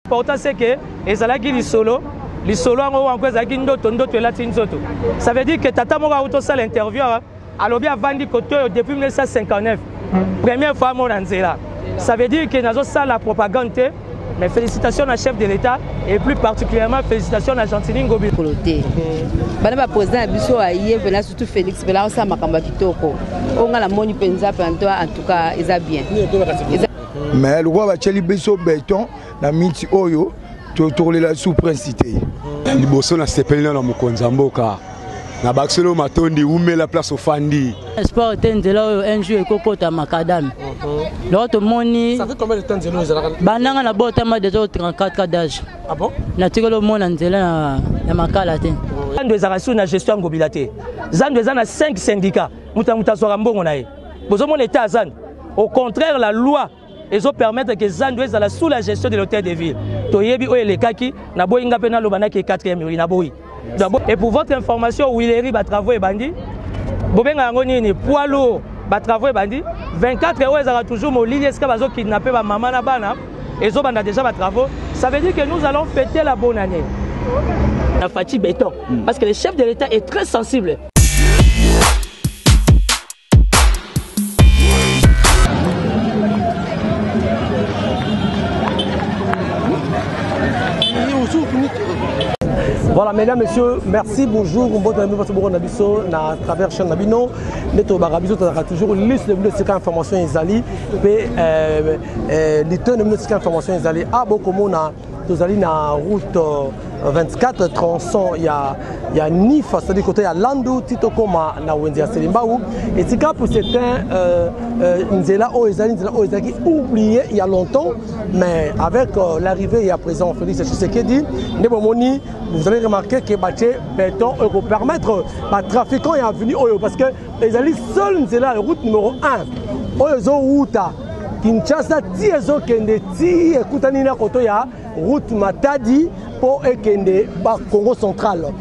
L'important c'est que ezalaki lisolo ngo wanko ezalaki ndoto elati nzoto. Ça veut dire que tata moko auto sala interview alobi avandi koto depuis 1959. Première fois mon nzela. Ça veut dire que nazo sala la propagande. Mais félicitations à chef de l'État et plus particulièrement félicitations à Gentili Ngobila. Bana président biso aye vela surtout Félix vela osa makamba kitoko. Onga la moni penza pantoa en tout cas eza bien. Mais le roi va cheli biso béton na miti oyo to la sous-princité. Liboso na sepelina na mokonza mboka. Na bakselo matondi ume la place ofandi. Espoir tenzela un jour ekokota makadam. L'autre moni. Ça fait combien de temps nzelo ezalaka? Bananga na botama déjà 34 ans d'âge. Ah bon? Na tikolo mona nzela na makala te. Zando ezaka sur na gestion Ngobila te. Zando ezana 5 syndicats. Muta soka mbongo na ye. Bozo mon état Zando. Au contraire la loi ezo permettre que Zando ezala sous la gestion de l'hôtel de ville. Toyebi oyelekaki na boyinga pena lobanaki 4e na boyi. Et pour votre information, Willery va travailler bandi. Bobenga ngoni poids lourd va travailler bandi. 24 heures ils toujours mon ligne est-ce que bazo kidnapper ba maman na bana. Ils ont déjà va travaux. Ça veut dire que nous allons fêter la bonne année. La fatigue béton parce que le chef de l'État est très sensible. Voilà, mesdames, messieurs, merci, bonjour, à travers chaîne Nabino. Neto Barabiso, tu as toujours liste de informations Izali, information Izali, à Bokomona, tu as la route 24, tronçon, il y a Nif, c'est-à-dire côté il y a Landu, Titokoma, na Wendia Selimbaou, et c'est pour certains, Nzela Oezali qui oublié il y a longtemps, mais avec l'arrivée et à présent Félix Tshisekedi, vous allez remarquer que Baché béton peut permettre aux trafiquants et à venir parce que les alliés seuls Nzela la route numéro 1, Oezo Wuta, Kinshasa, Tiezo Kende, Ti, Kutanina Koto ya route Matadi pour Ekende, Congo central.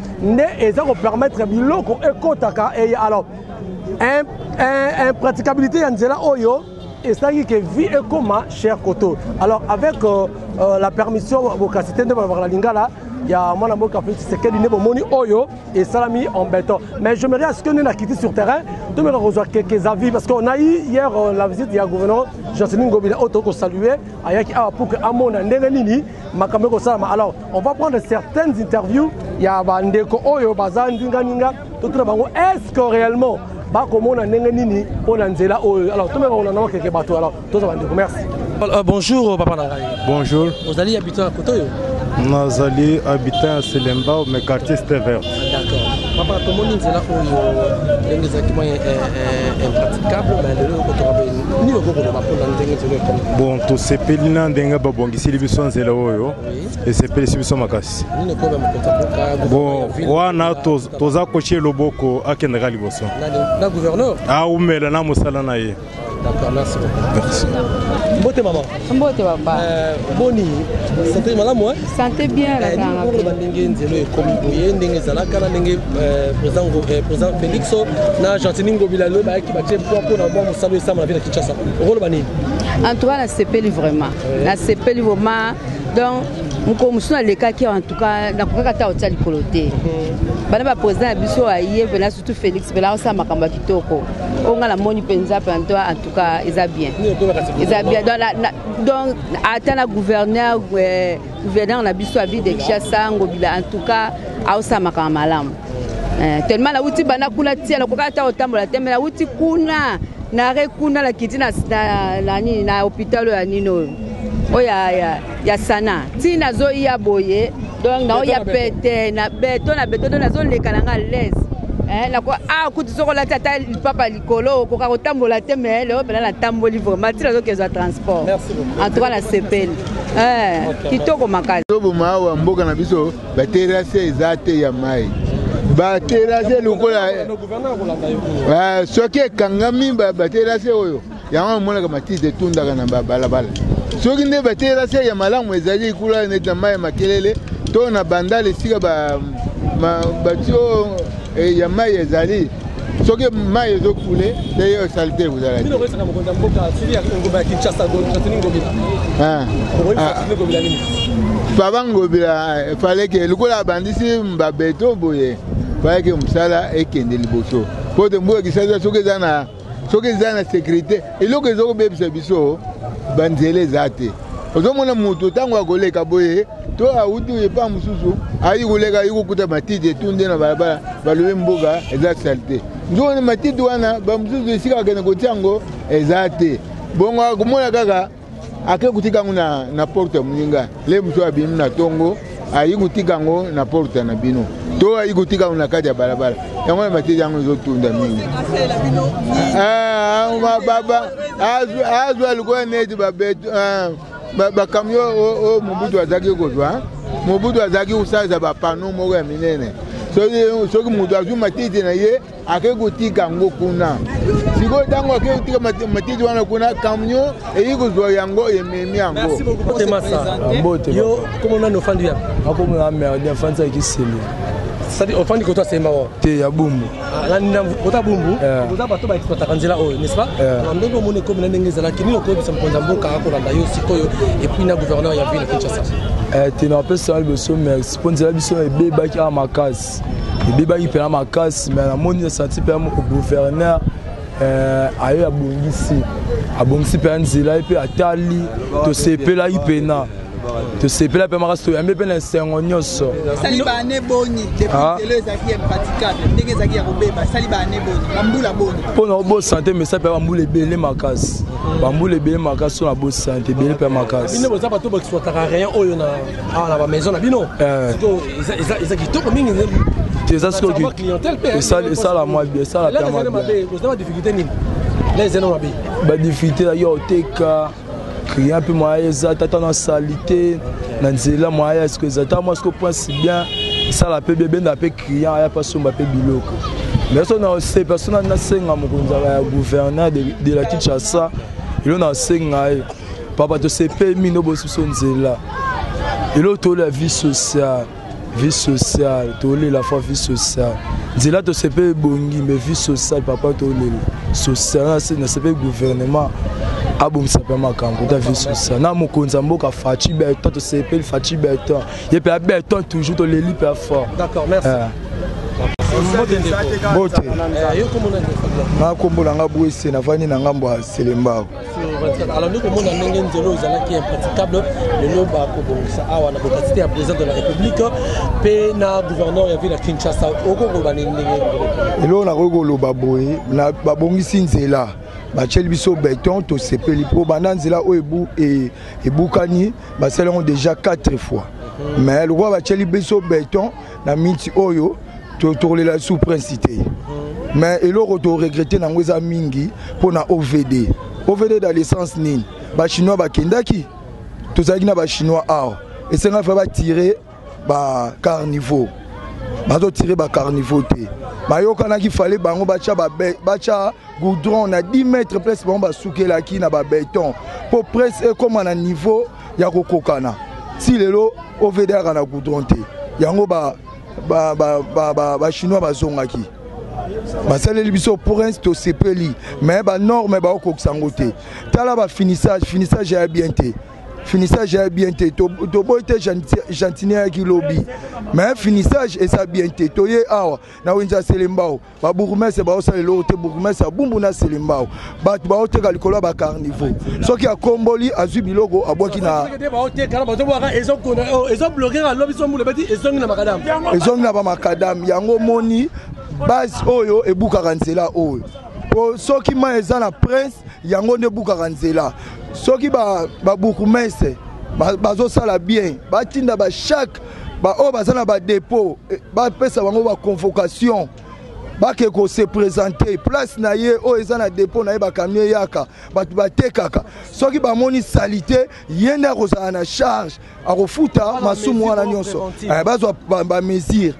Et ça va permettre biloko ekotaka et alors impraticabilité Nzela Oyo et ça qui vit et comment cher Koto. Alors avec la permission vocacité de la Lingala, il y a mon amour qui a fait Tshisekedi Oyo et Salami en béton. Mais j'aimerais à ce que nous avons quitté sur terrain, de me rejoindre quelques avis parce qu'on a eu hier la visite du gouverneur Gentili Ngobila Auto pour saluer pour que Amon Nengenini Makameko Salama. Alors on va prendre certaines interviews. Il y a Bandeko Oyo Bazan Dinganinga. Est-ce que réellement alors tout le monde a quelques bateaux. Alors merci. Bonjour Papa Nangaï. Bonjour. Vous allez habiter à Kotoyo? Nous allons habiter à Selembao, mais quartier c'était vert. D'accord. Papa, tout le monde est là pour exactement impraticable, mais le bon, tout ces pélins d'enga babongi si les bisons c'est là et ces pélins sont makasi. Bon, on a tous accroché le boko à Kendra Liboso. La gouverneur. Ah ou mais là na musala na ye. D'accord, merci beaucoup. Merci. Bonne maman. Bonne papa. Boni. Santé madame moi. Santé bien la grande. Pour le ndenge nzelo comme boye ndenge zalaka na ndenge président Félix na Gentili Ngobila le ba ki ba tie pour na bon musalo ça na ville de Kinshasa. Rolo bani. En tout cas la CPL vraiment. La CPL vraiment donc mukomusuna leka ki en tout cas na kokaka ta otali kolote. Bana président biso aye vela surtout Félix vela osa makamba kitoko. Onga la moni penza pantoa en tout cas eza bien. Eza bien donc atana gouverneur na biso a vie de Kinshasa Ngobila en tout cas aosa makamba malamu. Tellement la uti bana kuna tia la kokata otambola temela la uti kuna na rekuna la kitina na hôpital ya nino. Oya sana tina zo ya boye donc na oya pete na beto na zo lekalanga les na ko kuti soko la tata papa likolo ko ka kotambola te mais le bela na tamboli vraiment tina zo kezo transport. Merci beaucoup. En tout cas la CPL kitoko makasi Tobo mawa mboka na biso ba terrasse ezate ya mai ba terrasse lukola soki kangami ba terrasse oyo yango mona kama tite tundaka na balabala soki nde ba terrasse ya malamu ezali kula neta mai makelele to na bandale sika ba batio ya mai ezali soki mai ezokule te salite kuzala bino resaka mokonza mboka sili ya Ngobila Kinshasa Gentili Ngobila Babango il fallait que le cola bandisi mbabeto boye. Fallait que musala ekende liboso. Pour de mboka kisaza soke zana sécurité. Et lo que zo bebisa biso banzele zate. Ozomona mutu tango akoleka boye to autu epa mususu ayi koleka yuko kuta matiti tunde na barabara balobe mboka eza salté. Nzone matiti wana ba mususu esika kene kotiango ezate. Bongo akomona kaka ake kutika na porte muninga le muso abinu na tongo ayi kutika ngo na porte na bino to ayi kutika na kati ya barabara yango matiti yango ezotunda mingi baba azu alikuwa neti babeto ba camion o mubudu azaki kozwa mubudu azaki usaza ba pano moko ya minene soki mudu azu matiti na ye ake kutika ngo kuna siko tango ake kutika matiti wana kuna camion eyi kozwa yango ememi yango. Merci beaucoup Temasa. Yo comment on a offendu ya ako na merde fanza kisele c'est au fond du côté c'est marrant te ya bumbu la nina kota bumbu oza bato ba exploiter kanzela o n'est-ce pas na ndenge mone comme na ndenge zala kini lokobisa bisa mkonza mboka akolanda yo sikoyo et puis na gouverneur ya ville Kinshasa te na pesa le beso merci sponzela biso ebeba ki a makasi ebeba ki pena makasi mais na moni senti pe mo gouverneur ayo abongisi pe nzela et puis atali to sepela ipena to sepela pe makasto ya mbebe na sengo nyoso saliba ne boni depuis le zaki impraticable ndenge zaki ya kobeba saliba ne boni bambula boni pona bo santé mais ça pe bambula ebele makasi bambula ebele makasi na bo santé ebele pe makasi bino boza bato ba exploiter rien oyo na ba maison na bino ils kitoko mingi ça ce que ça la moi bien ça la permet vous avez difficulté ni les énormes abi ba difficulté yo teka client peu moyen ça tata na salité na nzela moyen est-ce que ça moi ce que pense bien ça la peut bébé na pe client ya pas somba pe biloko mais ça na ces personnes na senga mokonza ya gouverneur de la Kinshasa il on a senga papa to se permis no bosu nzela et l'autre la vie sociale tolé la fois vie sociale nzela to se pe bongi mais vie sociale papa tolé social na se pe gouvernement abomisa pe makambo ta vie sociale na mokonza mboka fachi beton to se pe fachi beton ye pe beton toujours to leli pe fort. D'accord, merci. Bote na kombola nga bwese na vani na ngambo ya Selembao. Alors nous comment na ndenge nzelo zala qui est impraticable le loba ko bongisa awa na capacité ya président de la République pe na gouverneur ya ville ya Kinshasa oko ba ndenge elo na ko loba boye na ba bongisi nzela ba cheli biso beton to sepeli po banda nzela o ebukani ba selon déjà 4 fois mais le roi ba cheli biso beton na minti oyo to la sous-principalité mais et l'autre to regretter na ngweza mingi pour na OVD dans l'essence nini ba chinois ba kendaki to zaki na ba chinois awa et c'est nga fa ba tirer ba carnivore bazo tirer ba carnivore te bayoka na ki fallait bango bacha goudron na 10 mètres presque bon ba soukela ki na ba béton pour presque comme na niveau ya kokokana si lelo OVD na goudron te yango ba chinois bazongaki basaleli biso prince to sepeli mais ba norme ba okoksango te tala ba finissage ya bien te to boite gentinier ki lobby mais finissage et ça bien te to ye awa na wenza Selembao ba bourgmestre ba osalelo te bourgmestre bumbu na Selembao ba oteka likolo ba carnivore soki akomboli azwi biloko abwaki na ezongi na ba makadam yango moni base oyo ebukaka nzela oyo po soki ma eza na prince yango nde ebukaka nzela soki ba bourgmestre bazosala bien batinda ba chaque ba oyo baza na ba dépôt bapesa bango ba convocation bake ko se présenter place na ye oyo eza na dépôt na ye bakamio yaka bato batekaka soki bamoni salité ye nde akozala na charge akofuta masumu wana nyonso bazwa bamesure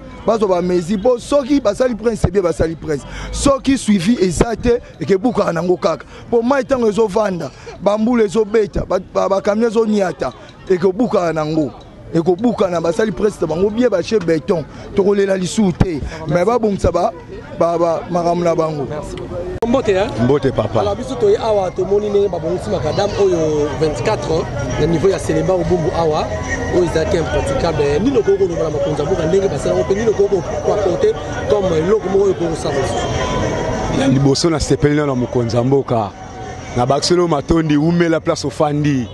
po soki basali prince ebie basali prince soki suivi eza te ekebukaka nango kaka po mai ntango ezovanda bambula ezobeta bakamio ezoniata ekebukaka nango et ko bukana basali presque bango bien ba chez béton to kolela lisusu te mais ba bongisa ba makamuna bango. Mbote hein? Mbote papa. Alors biso toye awa to moni ne ba bongisi makadam oyo 24 na niveau ya Selemba Ubumbu awa oyo ezaki impraticable ni loko ko na makonza mboka ndenge basala ko ni loko ko kwa côté comme loko mo oyo ko sala. Ya liboso na sepelina na mokonza mboka na bakselo matondi umela place ofandi.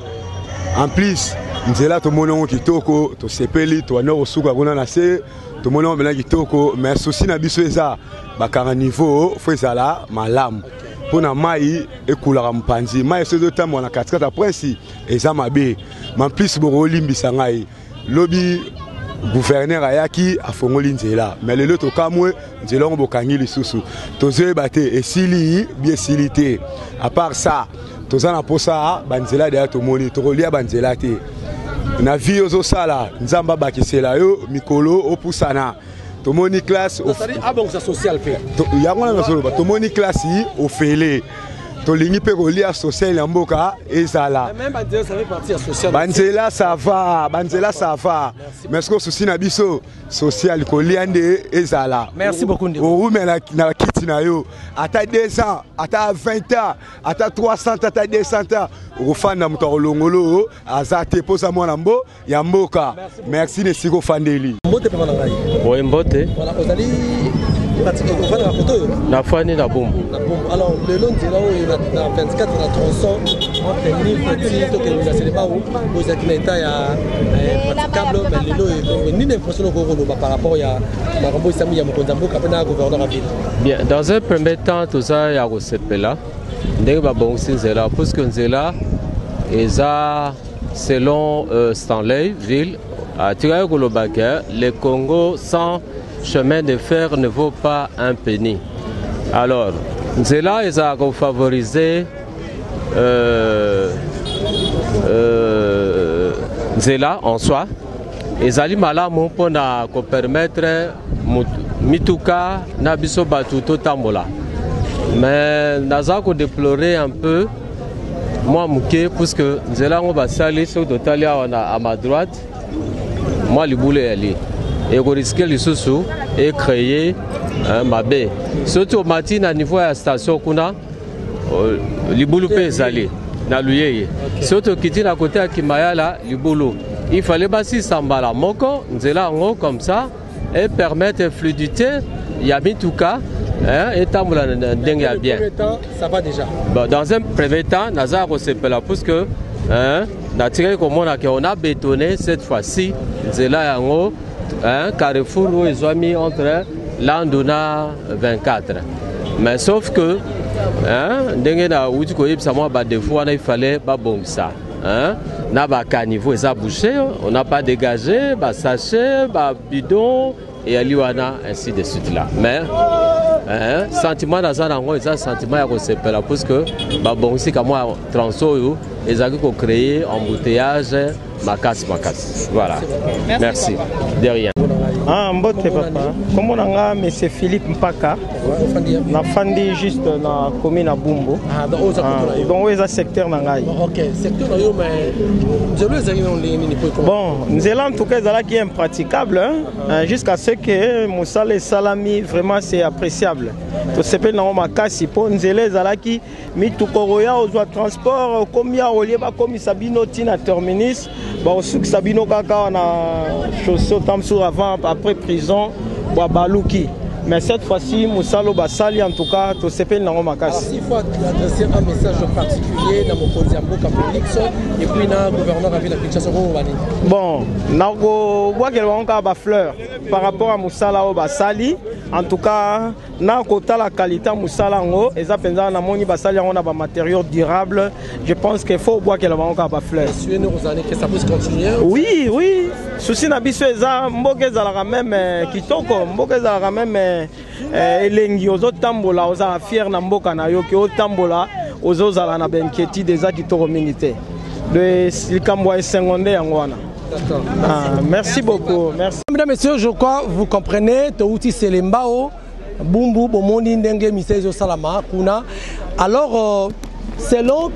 En plus nzela to monongo kitoko to sepeli to na osuka kuna na se to monongo bela kitoko mais souci na biso eza bakanga niveau fo ezala malamu pona mai ekulaka mpanzi mai sozo tambo na 4 prince eza mabe en plus boko limbisa ngai lobi gouverneur ayaki afongoli nzela mais lelo to kamwe nzela ngo bokangi lisusu tozoyeba te esili bi esili te à part ça tozana posa banzela de tomoni tokolia banzela te na vie ozo sala nzamba bakisela yo mikolo opusana tomoni classe abongo social pe yango na solo tomoni classe ofele tolingi pe kolia social ya mboka ezala même banzela ça fait partie ya social banzela ça va mais ce que souci na biso social koliande ezala. Merci beaucoup Ndeko. Orumela na kiti na yo ata 2 ans ata 20 ans ata 300 ata 200 ans ofanda muto longolo azate posa mwana mbo ya mboka. Merci ne siko fandeli mbote pe ngai oui mbote voilà ozali pratique ko fana photo yo na fani na bombo alors le long de là na 24 na tronçon entre ni petit to que nous Selemba où aux activités ya praticable mais le lot ni l'impression ko ko par rapport ya makambo isami ya mokonza mboka pe na gouverneur à ville. Bien, dans un premier temps tout ça ya ko sepela ndenge ba bongisi nzela parce que nzela eza selon Stanley ville à Tigaya Kolobaka le Congo sans chemin de fer ne vaut pas un penny. Alors, nzela eza ko favoriser nzela en soi ezali malamu mpona ko permettre mituka na biso batu to tambola. Mais naza ko déplorer un peu moi muke parce que nzela ngo basali so totali à ma droite moi libule yali et ko risquer lisusu et créer ma baie surtout matin à niveau ya station kuna libulu pe ezali na luyeye surtout kiti na côté ya Kimayala libulu il fallait basi sambala moko nzela ngo comme ça et permettre fluidité ya mituka et tambola ndenge ya bien ça va déjà dans un premier temps naza resepela parce que na tiré comme on a bétonné cette fois-ci nzela yango carrefour où ils ont mis entre Landuna 24 mais sauf que ndenge na uti ko yebisa moi ba des fois il fallait ba bongisa na ba caniveau eza bouché on n'a pas dégagé ba sachet ba bidon et aliwana ainsi de suite là mais sentiment dans un endroit ça sentiment ya ko sepela parce que ba bongisi ka moi transo yo ezaki ko créer embouteillage makasi voilà merci de rien. Mbote papa comment nga monsieur Philippe Mpaka na fandi juste na commune à Bumbo donc eza secteur na ngai. OK secteur na yo mais nzelo ezali na ndeni ni bon nzela en tout cas ezala qui est impraticable jusqu'à ce que musala salami vraiment c'est appréciable to sepel na makasi po nzela ezala ki mitukoro ya ozwa transport comme ya olieba comme sabino tina terminus ba osuki sabino kaka na chaussée tamsou avant après prison wa baluki mais cette fois-ci musalo basali en tout cas to sepel na makasi. Il faut adresser un message particulier dans mon konzi mboka Félix et puis na gouverneur à ville de Kinshasa ko bani. Bon, nako bwakela wanka ba fleur par rapport à musala o basali en tout cas na kota la qualité musala ngo eza penza na moni basali on a ba matériaux durables je pense qu'il faut bwakela wanka ba fleur. Suivez nos années que ça puisse continuer. Oui souci na biso eza mboka eza la même kitoko mboka eza la même elengi ozo tambola oza fier na mboka na yo ke o tambola ozo zala na benketi des kitoko minité de likambo secondaire yango wana. D'accord. Merci beaucoup. Merci. Mesdames et messieurs, je crois vous comprenez Touti Selemba Bumbu Bomoni Ndenge Misezo Salama Kuna. Alors selon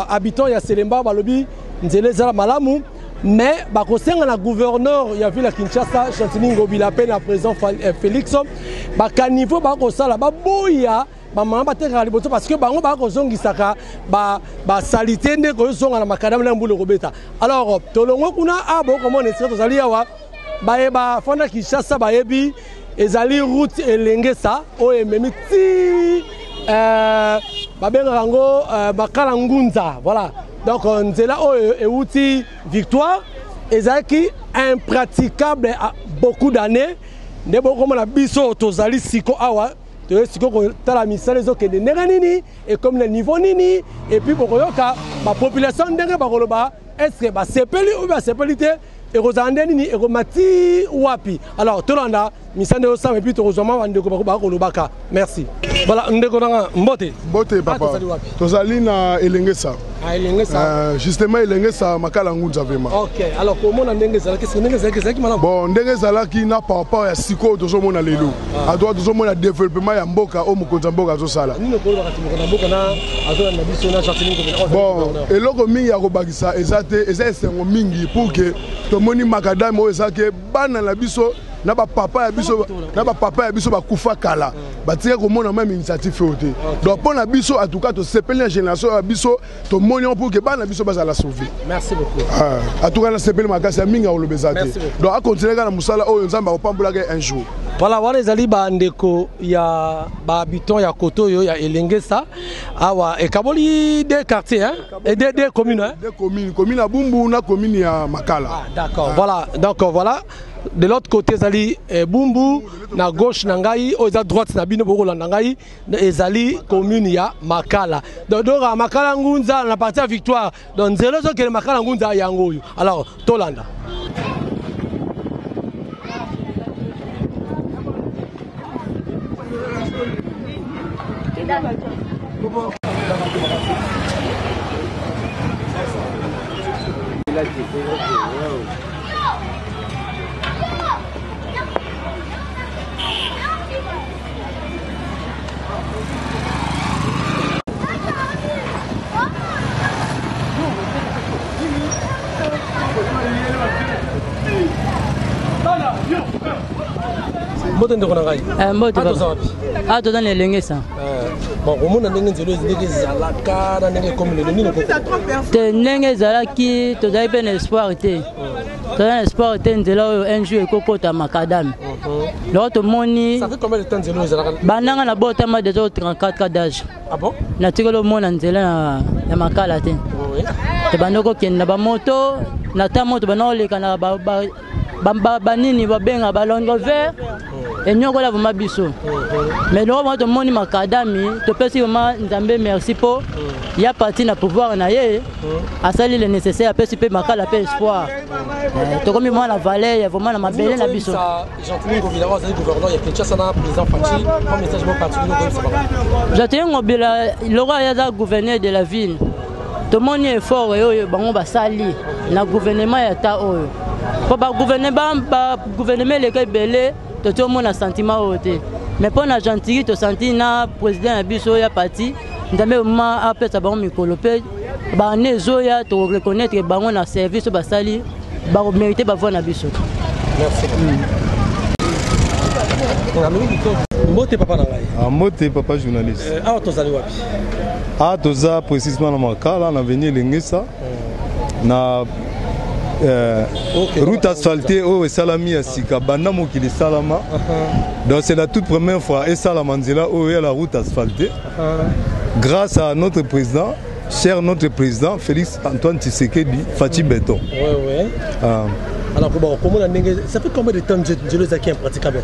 habitants ya Selemba balobi nzele zala malamu mais bakosenga na gouverneur ya ville ya Kinshasa Chantini Ngobila pe na président Félix bakaniveau bakosala baboya bamama batekaka liboso parce que bango bakozongisaka basalite nde kozonga na makadam na mbula kobeta. Alors tolongo kuna bokomona esika tozali awa bayeba fanda Kinshasa bayebi ezali route elengesa oyo ememi ti babengaka yango bakala ngunza, voilà. Donc nzela oyo euti victoire ezalaki impraticable à beaucoup d'années nde bokomona biso tozali siko awa siko kotala misala ezokende ndenge nini et comme le niveau nini et puis bokoyoka bapopulation ndenge bakoloba est-ce que basepeli ou basepeli te ekozala nde nini ekomati wapi. Alors tolanda misande osama et puis tokozwama bandeko bakolobaka. Merci. Voilà ndeko nanga mbote papa tozali na elengesa justement elengesa makala ngunza vraiment. OK, alors comment ndenge ezala qu'est-ce que ndenge ezala ki malamu bon ndenge ezala ki na par rapport ya siko tozomona lelo a droit tozomona développement ya mboka o mokonza mboka azosala nino ko bakati mokonza mboka na azola na biso na Chantini Ngobila. Bon eloko mingi ya kobakisa ezate eza esengo mingi pour que tomoni makadam o ezake bana na biso na ba papa ya biso bakufa kala batika komona même initiative féoté. Donc pour na biso en tout cas to sepeli la génération ya biso to monion pour que bana biso bazala sauver. Merci beaucoup. En tout cas na sepeli makasi ya minga olobezate. Donc a continuer na musala oyo nzamba opambulaka un jour. Voilà, wana ezali bandeko ya ba habitants ya Kotoyo ya Elengesa awa ekaboli des quartiers hein et des communes hein. Des communes, commune à Bumbu na commune ya Makala. D'accord. Voilà, donc voilà. De l'autre côté ezali Bumbu na gauche nangai oza droite na bino boko nangai ezali commune ya Makala. Donc Makala ngunza na partie ya victoire. Donc zelo zo ke Makala ngunza yango yo. Alors tolanda. Mbote ndeko nangai. Mbote baba. Toza na Elengesa. Bon, omona ndenge nzelo ndenge ezalaka na ndenge comme le nino koko. Te ndenge ezalaki tozali pe na espoir te. Toza na espoir te nzela oyo un jour ekokota makadam. Loko tomoni. Ça fait combien de temps nzelo ezalaka? Bandanga na botama déjà 34 ans d'âge. Ah bon? Na tikolo mona nzela na makala te. Oui. Te bandoko kenda ba moto na ta moto banoleka na banini babenga balongo vert enyoko la vuma biso mais loko moto moni makadami to pesi ma nzambe merci po ya parti na pouvoir na ye asali le nécessaire pesi pe makala pe espoir to komi moi la vallée ya vraiment na mabele na biso Chantini Ngobila wa gouverneur ya Kinshasa na président Fachi comme message mon particulier comme ça. Chantini Ngobila le roi ya gouverneur de la ville to moni effort oyo bango basali na gouvernement ya ta oyo pour ba gouvernement les kay belé to to mon sentiment oté mais pour na gentil to senti na président biso ya parti ndambe ma apesa bango mikolo pe ba nezoya to reconnaître bango na service ba sali ba mériter ba voir na biso. Merci. Mbote papa nangai. Mbote papa journaliste. Tozali wapi? Toza précisément na Makala na venir Elengesa na route asphaltée au Salami à Sika banda mokili salama. Donc c'est la toute première fois et Salama nzela au la route asphaltée. Grâce à notre président, cher notre président Félix Antoine Tshisekedi Fachi Béton. Ouais. Alors comment ça fait combien de temps Nzelo Zaki impraticable?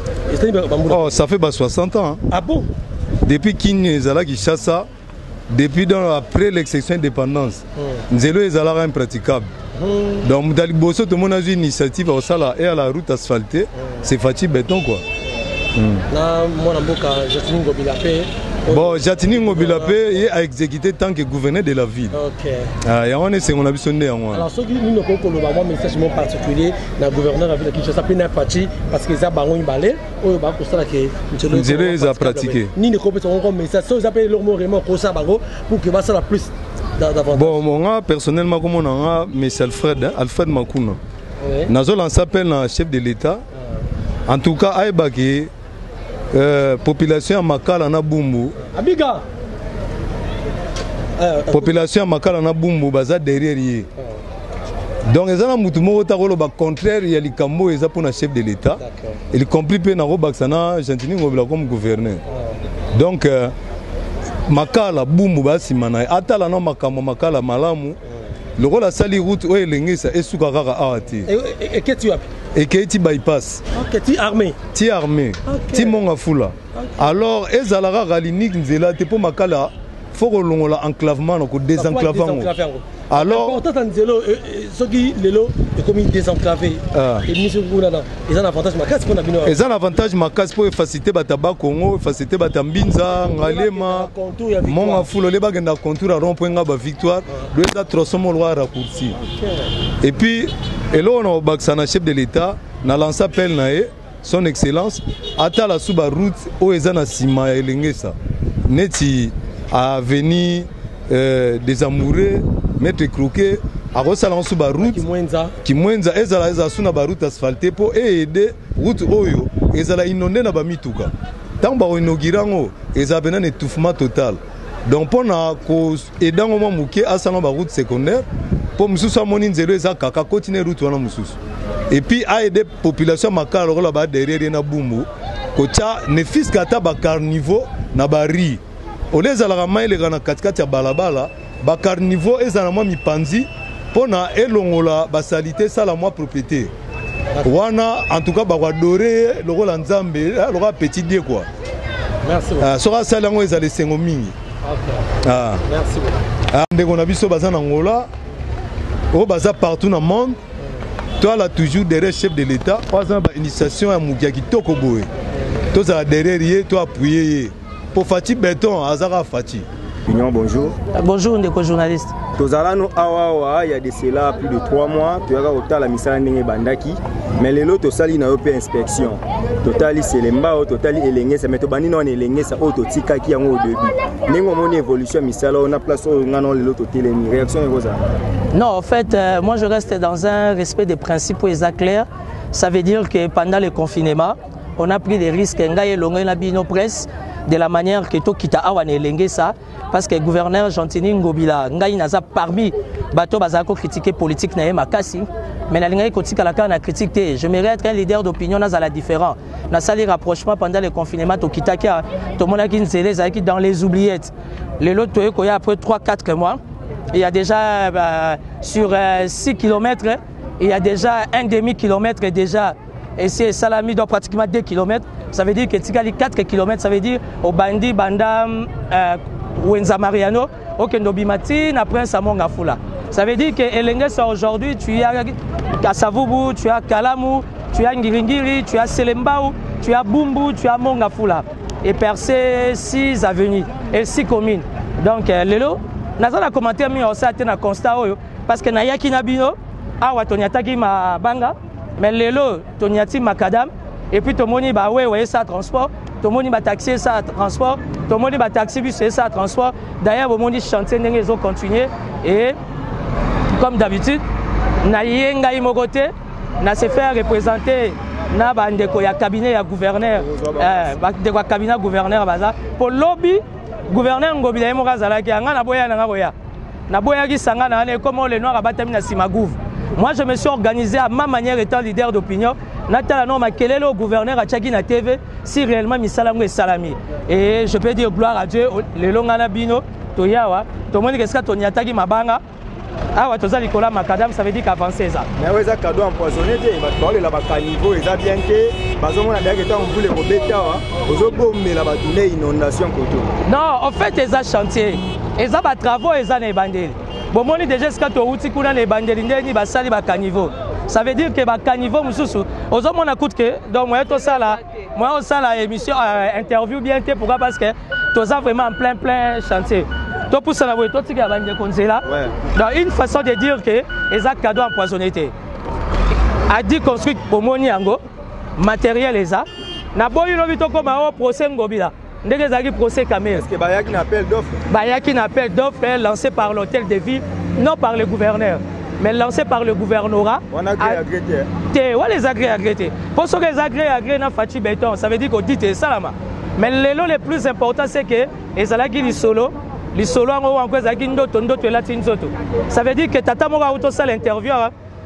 Ça fait 60 ans. Hein. Ah bon? Depuis Kinshasa Kinshasa, depuis après l'exception d'indépendance, Nzelo est impraticable. Donc, dans le Bosso, tout le monde a une initiative et à la route asphaltée, c'est Fachi Béton quoi. Bon, Chantini Ngobila a exécuté tant que gouverneur de la ville. Ok. Et on est c'est mon habitude de moi. Alors, ce qui nous a un message particulier, le gouverneur de la ville qui s'appelle Fachi parce qu'ils ont bango une balai, ou bah pour ça que Nzelo a pratiqué. Ni ne compétence comme message, ça ils appellent leur mot vraiment pour ça bango pour que ça la plus Bon, moi, personnellement, comme on a, mais c'est Alfred Makuna. Nazo lance appel na chef de l'État. En tout cas, aïbaki population à Makala na Bumbu. Abiga. Population à Makala na Bumbu baza derrière yé. Donc ils ont mutu moko ta kolo ba contraire ya likambo eza pour na chef de l'État. Il compris pe na robaxana Gentini ngobila comme gouverneur. Donc Makala Bumbu ba simana atala na makambo Makala malamu. Le rôle a sali route où il est et sous Kara Awati. Et que tu as? Et que tu bypass. Ok, tu es armé. Tu es armé. Tu es mon afula. Alors, Ezalara Ralinik Nzela, tu es pour Makala, il faut que l'on enclavement, donc désenclavement. Alors, ceux qui l'élo est comme désenclavé. Ils ont un avantage macasse pour nous. Ils ont un avantage macasse pour faciliter Bataba Congo, faciliter Batambinza, Ngalema, mon afula, les bagues dans contour à rond-point à victoire, doit être trop sombre à raccourci. Et puis, et là, on a au Baksana, chef de l'État, on a lancé appel nae, son excellence, à la sous route où ils ont un ciment et l'engesa. Neti à venir des amoureux, mettre croquet, à resalan sous route, qui moinza, ezala sous na route asphaltée pour aider route oyo, ezala inondé na bamituka. Tant ba inaugurant, ezala un étouffement total. Donc, pour aider au moment mouké à salon route secondaire, pour nous sommes en zéro et kaka continuer route wana mususu. Et puis à aider population makala là-bas derrière na Bumbu, kocha ne fiskata ba carnivore na bari. Ole za la mai le gana katikati ya balabala, ba carnivore ezana mwa mipanzi pona elongola ba salité sala mwa propriété. Wana en tout cas ba adorer le rôle nzambe, le rôle petit dieu quoi. Merci. Sera sala ngo ezale sengo mingi. OK. Merci beaucoup. Ndeko na biso bazana ngola. Au bazar partout dans le monde, toi là toujours derrière chef de l'État, par exemple initiation à Moukiaki Tokoboé. Toi ça derrière toi appuyer pour Fati Béton, Azara Fati. Bonjour. Bonjour ndeko journaliste. Tozalano awa il y a de cela plus de 3 mois, tu as autant la misala ndenge bandaki, mais les lots tosali na op inspection. Totali selemba o totali elenge ça meto bani non elenge ça auto tika ki yango au début. Nengo moni évolution misala on a place au ngano les lots telemi réaction est ça. Non, en fait, moi je reste dans un respect des principes clairs. Ça veut dire que pendant le confinement, on a pris des risques de la manière que tout kita awane lengé ça parce que le gouverneur Gentini Ngobila ngai naza parmi bato bazako critiquer politique na makasi mais la linga kotika la kana critique té j'aimerais être un leader d'opinion na la différent na sali rapprochement pendant le confinement to kitaka to mona ki nzele zaki dans les oubliettes les lots to ko ya après 3-4 mois il y a déjà sur 6 km il y a déjà un demi-kilomètre déjà et c'est Salami doit pratiquement 2 km. Ça veut dire que Tigali 4 km, ça veut dire au Bandi, Bandam, Wenza Mariano, au Kendobimati, après Samonga Fula. Ça veut dire que Elenges aujourd'hui, tu as Kasavubu, tu as Kalamu, tu as Ngiringiri, tu as Selembao, tu as Bumbu, tu as Mongafula. Et percé 6 avenues et 6 communes. Donc, Lelo, nous avons commenté un constat parce que Nayaki Nabino, Awatoniataki ma banga. Mais lelo toniati makadam et puis tomoni ba ouais ça transport tomoni ba taxi ça transport tomoni ba taxi bus ça transport d'ailleurs au chantier ndenge zo continuer et comme d'habitude na yenga imogote na se faire représenter na ba ndeko ya cabinet ya gouverneur ba ndeko cabinet gouverneur baza pour lobby gouverneur ngobila emoka zalaki anga na boya na boya na boya ki sanga na ne comme les noirs abatami na simagouv. Moi, je me suis organisé à ma manière étant leader d'opinion. Natala non ma kelele au gouverneur à Tchaki na TV si réellement Misalamou est salami. Et je peux dire gloire à Dieu. Le longana bino toyawa. Tout le monde qu'est-ce que Tony ataki mabanga. Ah ouais, toza Nicolas Macadam, ça veut dire qu'avancer ça. Mais ouais, ça cadeau empoisonné, il va parler là-bas caniveau, il a bien que, parce qu'on a déjà on voulait au bêta, aux obomés là-bas tourner inondation côté. Non, en fait, ils ont chantier, ils ont travaux, ils ont des bandits. Bon, moi, déjà, ce que tu as outil qu'on a les bandits, ils ont sali ba caniveau. Ça veut dire que ba caniveau, mususu, aux hommes on a coûté que, donc moi, tout ça là, moi, on ça la émission, interview bien que, pourquoi parce que tout ça vraiment en plein chantier. Donc pour ça, là, une façon de dire que les cadeaux empoisonnés a dit construire pour Moniango, matériel les a. Na boy no bito comme au procès ngobila. ndenge ezalaki procès Camille. Est-ce que bayaki na appel d'offres? Bayaki na appel d'offres lancé par l'hôtel de ville, non par le gouverneur, mais lancé par le gouvernorat. On a agrégé. On les agrégé. Pour ceux qui ont agrégé na Fachi Béton, ça veut dire qu'on dit que ça là. Mais le plus important c'est que ezalaki lisolo ngo encore ezalaki ndoto elati nzoto. Ça veut dire que tata moko auto ça l'interview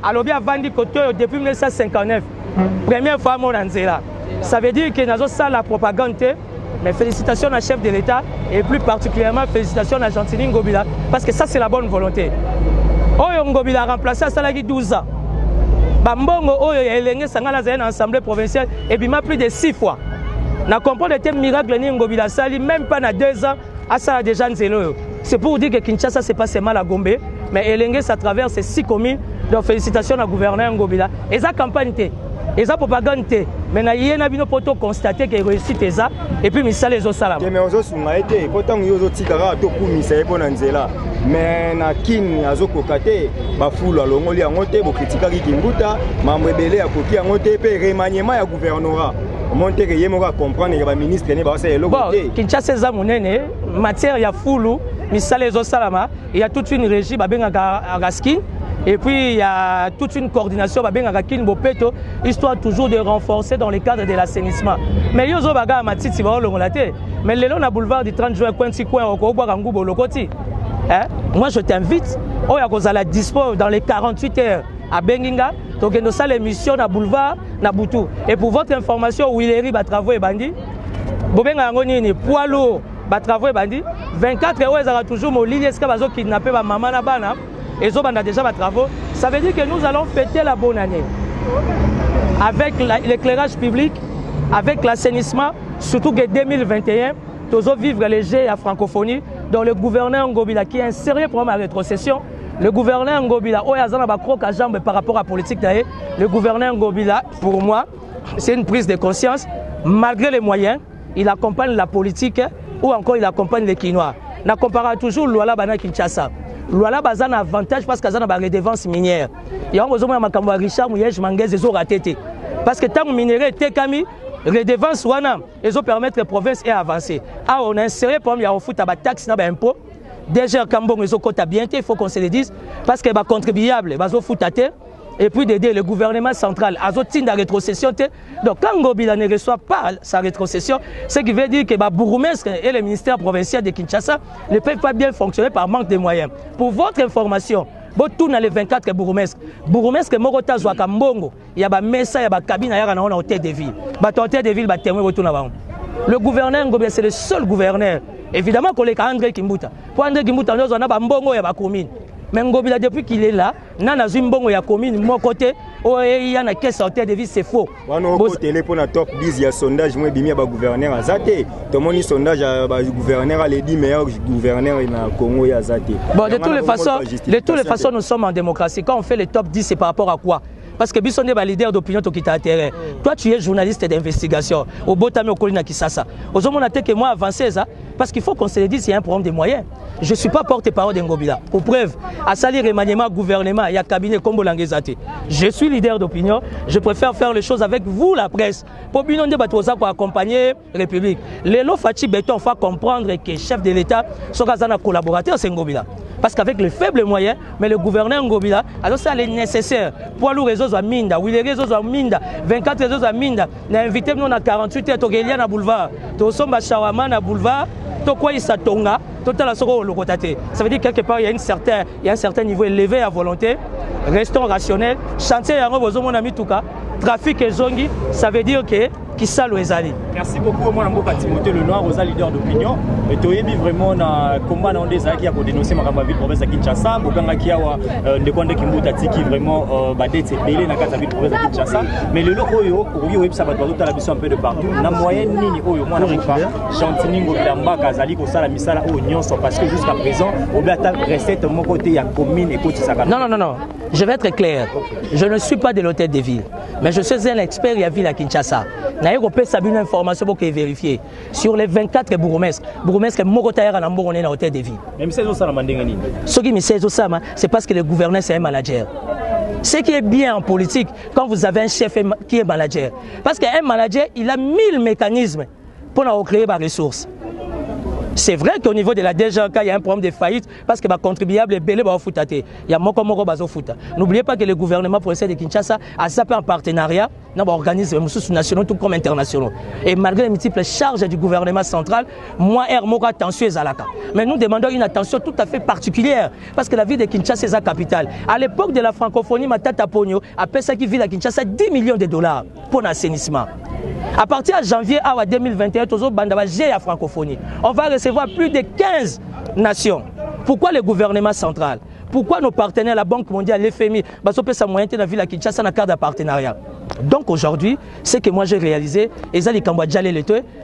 alobi avandi koto depuis 1959. Première fois mon nzela. Ça veut dire que nazo ça la propagande. Mais félicitations à chef de l'État et plus particulièrement félicitations à Gentini Ngobila parce que ça c'est la bonne volonté. Oyo Ngobila a remplacé Salagi 12 ans. Bambongo Oyo Elenge Sangana Zayen Assemblée provinciale et bima plus de 6 fois. Na comprendre le thème miracle ni Ngobila Sali même pas na 2 ans à ça déjà Nzelo. C'est pour dire que Kinshasa c'est pas seulement la Gombe mais Elenge ça traverse 6 communes. Donc félicitations à gouverneur Ngobila. Et ça campagne et ça propagande mais na yena bino poto constater que réussite ça et puis misala les osala mais ozo sunga été pourtant yozo tikara to kumisa epona nzela mais na kin azo kokate ba fulu alongoli yangote bo kritika ki kimbuta mambo ebele ya koki yangote pe remaniement ya gouvernorat monte que yemoka comprendre que ba ministre ne ba sa eloko te Kinshasa za monene matière ya fulu misala les osala il y a toute une régie ba benga gaskin. Et puis il y a toute une coordination histoire toujours de renforcer dans le cadre de l'assainissement. Mais yozo baga matiti ba longolate. Mais le long na boulevard du 30 juin Kwenti Coin au Kobwa Ngubo Lokoti. Moi je t'invite au ya kozala dispo dans les 48 heures à Benginga donc nous ça l'émission na boulevard na Butu. Et pour votre information Willeri ba travaux et bandi. Bobenga ngoni ni poids lourd ba travaux et bandi 24 heures ezala toujours mo ligne eska bazo kidnapper ba maman na bana. Et on a déjà des travaux. Ça veut dire que nous allons fêter la bonne année avec l'éclairage public, avec l'assainissement, surtout que 2021, nous allons vivre léger à francophonie. Dans le gouverneur Ngobila qui a un sérieux problème à rétrocession, le gouverneur Ngobila, par rapport à la politique, le gouverneur Ngobila, pour moi, c'est une prise de conscience. Malgré les moyens, il accompagne la politique ou encore il accompagne les Quinois. On compare toujours Luala Bana Kinshasa. Luala bazan avantage parce qu'ils ont des redevances minières. Il y a un Richard Mouyej Manguez et Zoratete. Parce que tant que minerai Tekami, redevances wana, ils ont permettre la province et avancer. Ah, on a inséré pour il y a un foot à taxe na impôt. Déjà Kambon ils ont quota bien, il faut qu'on se le dise parce que les contribuables, ils ont foot à terre. Et puis d'aider le gouvernement central à la rétrocession. Donc quand Ngobila ne reçoit pas sa rétrocession, ce qui veut dire que Bourgmestre et le ministère provincial de Kinshasa ne peuvent pas bien fonctionner par manque de moyens. Pour votre information, tout dans les 24 bourgmestres. Bourgmestre Morota Zouaka Mbongo, il y a des messa, il y a des cabines à l'hôtel de ville. L'hôtel de ville va témoigner autour là-bas. Le gouverneur Ngobila, c'est le seul gouverneur. Évidemment qu'on est André Kimbuta. Pour André Kimbuta, nous avons Mbongo et commune. Mais Ngobila, depuis qu'il est là, Nana Zimbongo ya commune, mon côté, il y a une caisse hôtel de ville, c'est faux. On a téléphone à top 10, il y a sondage, moi, il y a un gouverneur à Zate. Tout le monde sondage à gouverneur à les 10 meilleurs gouverneurs au Congo et à Zate. Bon, de toutes les façons, nous sommes en démocratie. Quand on fait les top 10, c'est par rapport à quoi? Parce que Bissonne est leader d'opinion qui t'a intérêt. Toi, tu es journaliste d'investigation. Au Botami, au Kolina Kisasa. Aux hommes, on a que moi avancé ça. Parce qu'il faut qu'on se le dise, il y a un problème de moyens. Je ne suis pas porte-parole d'Ngobila. Pour preuve, à salir remaniement, gouvernement, il y a cabinet Kombo Langezate. Je suis leader d'opinion. Je préfère faire les choses avec vous, la presse. Pour bien pour accompagner la République. Les lots Fachi Béton, il faut comprendre que le chef de l'État, son collaborateur, c'est Ngobila. Parce qu'avec les faibles moyens, mais le gouverneur Ngobila, alors ça c'est nécessaire. Pour le réseau à Minda, oui les réseaux à Minda, 24 réseaux à Minda, on a invité nous à 48 heures, Togelia na boulevard, Tosomba Shawama na boulevard, Tokwa Isatonga, Total Asoro Lokotate. Ça veut dire quelque part il y a un certain niveau élevé à volonté. Restons rationnels. Chantier Yango Bozo mon ami Touka, trafic et zongi, ça veut dire que qui salo ezali. Merci beaucoup moi Namboka Timothée Lenoir, aux leader d'opinion. Et tu es vraiment na combat dans des qui a dénoncé ma ville province à Kinshasa, Bokanga Kiawa Ndekonde Kimbuta Tiki vraiment badete belé na kata ville province à Kinshasa. Mais le loko yo, oyo web ça va tout à la mission un peu de partout. Na moyenne nini oyo moi Namboka Chantini Ngobila Kazali ko sala misala o nyonso parce que jusqu'à présent au bata recette mon côté ya commune et côté Saka. Non. Je vais être clair. Je ne suis pas de l'hôtel de ville, mais je suis un expert à ville à Kinshasa. D'ailleurs, on peut savoir une information pour vérifier. Sur les 24 bourgmestres, Mokotaïra n'a pas dans l'hôtel de ville. Même si ce qui me sait, c'est parce que le gouverneur, c'est un manager. Ce qui est bien en politique, quand vous avez un chef qui est manager. Parce qu'un manager, il a 1000 mécanismes pour recréer des ressources. C'est vrai qu'au niveau de la DGK, il y a un problème de faillite parce que les contribuables sont belés au foot. Il y a moko bazo foot. N'oubliez pas que le gouvernement procède de Kinshasa a sapé en partenariat dans des organismes nationaux tout comme internationaux. Et malgré les multiples charges du gouvernement central, moi, Moko attention Zalaka. Mais nous demandons une attention tout à fait particulière parce que la ville de Kinshasa est la capitale. À l'époque de la francophonie, Matata Pogno a payé qui vit à Kinshasa 10 millions de dollars pour l'assainissement. À partir de janvier à 2021, la francophonie. On va recevoir plus de 15 nations. Pourquoi le gouvernement central? Pourquoi nos partenaires, la Banque mondiale, l'FMI, ça moyen de la ville à Kinshasa dans le cadre de partenariat? Donc aujourd'hui, ce que moi j'ai réalisé, et ça, les Cambodgiens,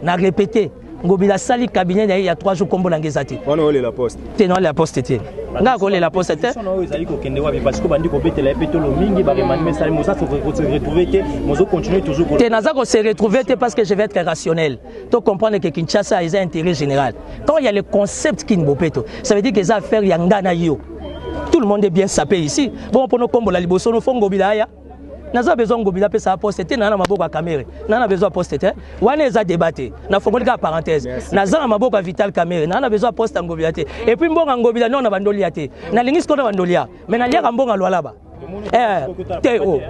n'a répété. Ngobila sali cabinet il y a 3 jours comme Bolangezati. On a la poste. Tenons la poste était. Nga ko la poste était. On a ezali ko kende wa parce que bandi ko betela petolo mingi ba remanier sali moza se retrouver que mozo continuer toujours ko. Tenaza ko se retrouver parce que je vais être rationnel. Tu comprendre que Kinshasa a un intérêt général. Quand il y a le concept Kinbopeto, ça veut dire que ça affaire yangana yo. Tout le monde est bien sapé ici. Bon pour nos combo la liboso no fongo bilaya. Naza besoin ngobila pe sa poste na maboko caméra. Na besoin poste te. Wana eza débatté. Na fongoli ka parenthèse. Naza na maboko vital caméra. Na besoin poste ngobila te. Et puis mbonga ngobila non na bandolia te. Na lingis ko na bandolia. Mais na lia mbonga lwalaba.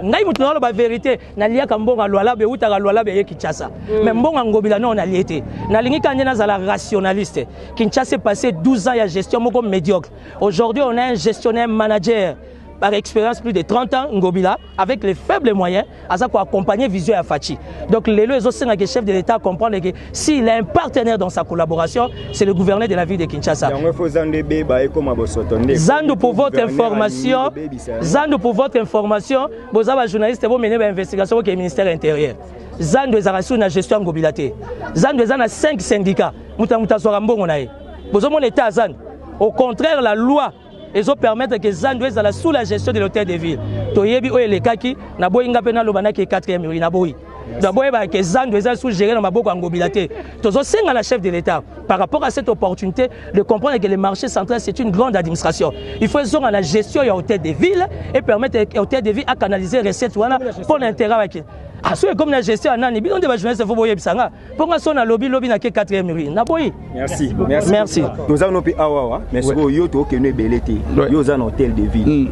Ngai mutu na ba vérité na lia mbonga lwalaba utaka lwalaba ye Kinshasa. Mais mbonga ngobila non na liete. Na lingi kanye na zala rationaliste. Kinshasa passé 12 ans ya gestion moko médiocre. Aujourd'hui on a un gestionnaire manager par expérience plus de 30 ans, Ngobila, avec les faibles moyens, à ça pour accompagner Vision et Fachi. Donc les deux aussi, le chef de l'État comprendre que s'il a un partenaire dans sa collaboration, c'est le gouverneur de la ville de Kinshasa. Zando pour votre information, vous avez un journaliste qui mener une investigation au ministère intérieur. Zando est à la gestion Ngobila. Zando est à 5 syndicats. Vous avez un État Zando. Au contraire, la loi. Ils ont permettre que Zando soit sous la gestion de l'hôtel de ville. Toyebi o elekaki na boyinga pena lobana ke 4e mur na boyi. D'abord que Zando soit sous géré na maboko ngobilate. Tozo senga la chef de l'État par rapport à cette opportunité de comprendre que le marché central c'est une grande administration. Il faut zonger la gestion de l'hôtel de ville et permettre à l'hôtel de ville à canaliser recettes pour l'intérêt avec. Ah, c'est comme la gestion en année, on devait jouer ce faux bisanga. Pour moi, son lobby n'a que 4e mur. Naboyi. Merci. Merci. Nous avons un awa, mais ce que yo to que nous belete. Yo un hôtel de ville.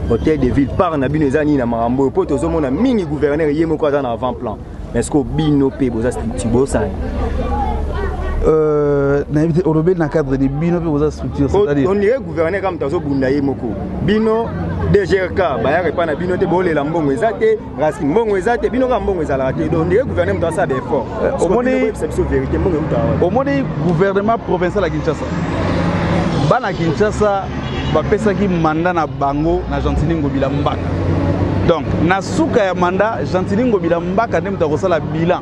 Hôtel de ville par na bino zani na marambo. Po to zomo na mini gouverneur yemo ko dans avant-plan. Mais ce que bino pe boza structure ça. Au dans cadre de bino pe boza structure c'est-à-dire. On dirait gouverneur comme tazo bunda yemoko. Bino DGRK bayare pa na bino te bolela mbongo ezate raski mbongo ezate bino ka mbongo ezala te donc le gouvernement doit ça effort au moni gouvernement provincial à Kinshasa bana Kinshasa bapesaki mandat na bango na Gentili Ngobila Mbaka donc na suka ya mandat Gentili Ngobila Mbaka ndem ta kosala bilan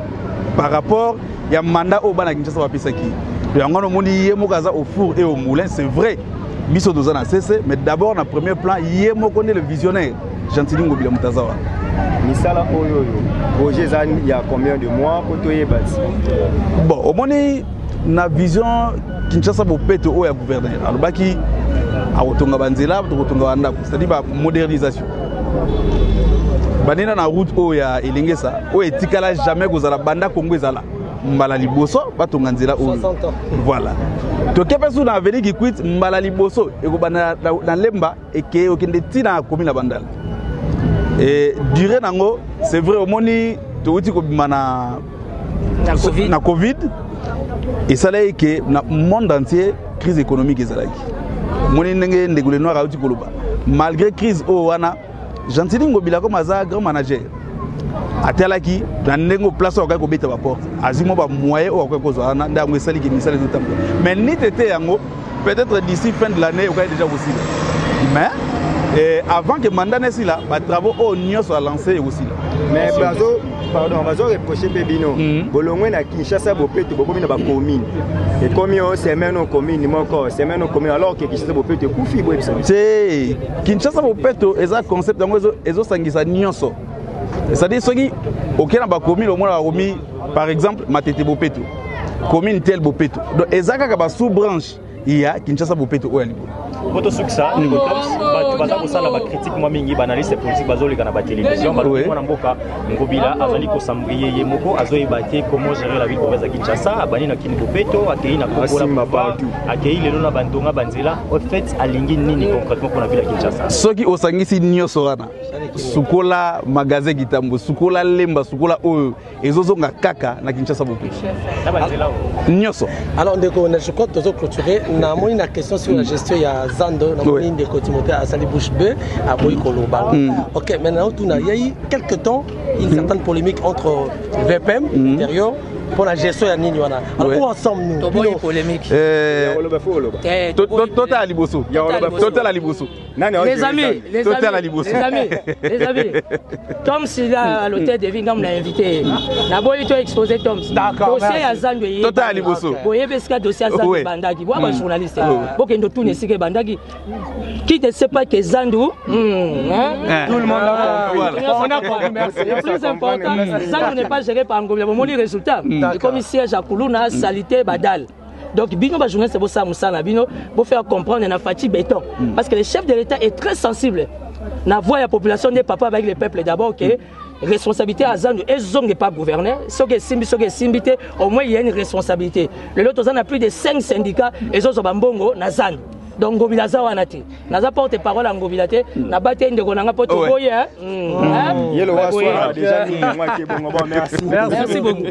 par rapport ya mandat au bana Kinshasa bapesaki yango no moni yemo kaza au four et au moulin c'est vrai. Biso dozana cessé, mais d'abord, dans le premier plan, Yemo connaît le visionnaire, Gentili Ngobila Mutazawa. Misala Oyoyo, Roger Zan, il y a combien de mois pour toi bon, au moins, na vision Kinshasa Bopete au ya gouverneur. Alors, baki, a Otonga Banzela, Otonga Wanda, c'est-à-dire la modernisation. Banina na route au ya Elengesa, au etikala jamais gozala banda Congo ezala. Mbala liboso batonga nzela oyo voilà to kepesu na avenue qui quitte mbala liboso ekobana na lemba eke okende tina commune na bandala et durée nango c'est vrai au moni to uti ko bimana na covid et ça là que na monde entier crise économique ezalaki moni ndenge ndegule noir a uti koloba malgré crise o wana Gentili Ngobila comme aza grand manager atelaki na ndengo place au ko beta ba porte azimo ba moyen au ko zo na ndango esali ki misala zo tambo mais ni tete yango peut-être d'ici fin de l'année au déjà aussi mais avant que mandat nesi là ba travaux au nyo soit lancé aussi là mais bazo pardon on va reprocher Bebino bolongwe na Kinshasa Bopete bobomi na ba commune et comme yo semaine au commune moko semaine au commune alors que Kinshasa Bopete kufi bo ebisa c'est Kinshasa Bopete eza concept yango ezo sangisa nyonso. C'est-à-dire que aucun commune au moins par exemple Matete Bopeto commune tel Bopeto donc ezaka ka ba sous branche ya Kinshasa bopeto oyo libo Boto suksa ni botoms ba baza ko sala ba critique moi mingi ba analyste politique bazolika na ba télévision ba mona mboka ngobila azali ko sambriye ye moko azoyi baté comment gérer la ville province ya Kinshasa abani na kini bopeto akei na kokola mapa akei lelo na bandonga banzela au fait alingi nini concrètement pour la ville ya Kinshasa soki osangisi nyoso wana sukola magasin kitambo sukola lemba sukola oyo ezozonga kaka na Kinshasa bopeto na banzela nyoso. Alors ndeko na je crois que tozo clôturer na moni na question sur la gestion ya Zando na moni ndeko Timothée Asali Bouche B à Boy Koloba. OK, maintenant tout il y a eu quelque temps une certaine polémique entre VPM intérieur pour la gestion ya nini wana. Alors ensemble nous toboy polémique. Total Liboso. Total Liboso. Les amis, Tom c'est à l'hôtel de ville comme l'a invité. Na boy to exposé Tom. D'accord. Dossier ya Zando yi. Total Liboso. Boye beska dossier ya Zando bandaki. Wa ba journaliste. Boke ndo tout ne sike bandaki. Qui ne sait pas que Zando tout le monde on a compris. Merci. Le plus important, Zando n'est pas géré par Ngobila. Mon résultat. Le commissaire Jakuluna salité badal. Donc, bino ba journaliste bo sa musana bino bo faire comprendre na Fati béton parce que le chef de l'État est très sensible. Na voix la population des papas avec le peuple d'abord que responsabilité à Zando et zone n'est pas gouverner, ce que simbité au moins il y a une responsabilité. Le lot on a plus de 5 syndicats et zo bambongo na Zando. Donc Ngobila za wana te. Naza porte parole à Ngobila te, na bate ndeko nanga poto boye hein. Yelo waswa déjà ni moi qui bon merci. Merci beaucoup.